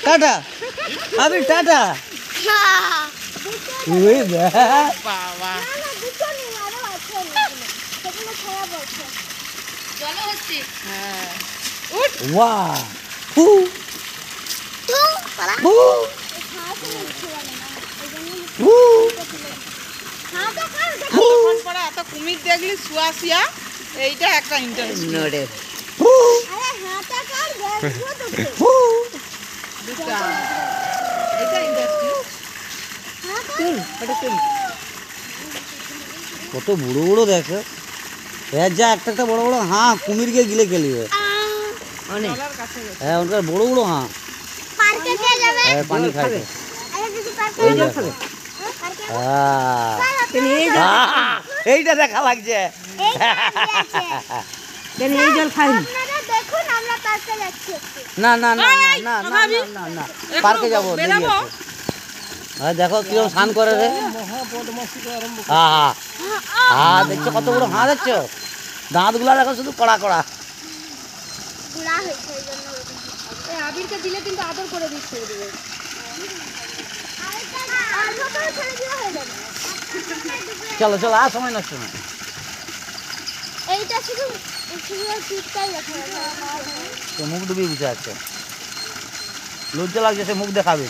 Tata আবির tata. বাবা এত কুমির দেখলি শুয়া এইটা একটা ইন্টারেস্ট। কত বড় বড় দেখো, এর যা একটা একটা বড় বড় হাঁ কুমিরকে গিলে খেলিবে। হ্যাঁ ওনকার বড় বড় হাঁ পানি খাইছে। এইটা দেখা লাগছে। না না না না না না না পার্কে যাবো। হ্যাঁ দেখো কিরকম স্নান করে রে। হ্যাঁ হ্যাঁ দেখছো কত বড় হাঁ দেখছো, দাঁতগুলা দেখো শুধু কড়া কড়া। চলো চলো আর সময় নষ্ট না। মুখ ডুবিয়ে বসে আছে, লজ্জা লাগছে, সে মুখ দেখাবে।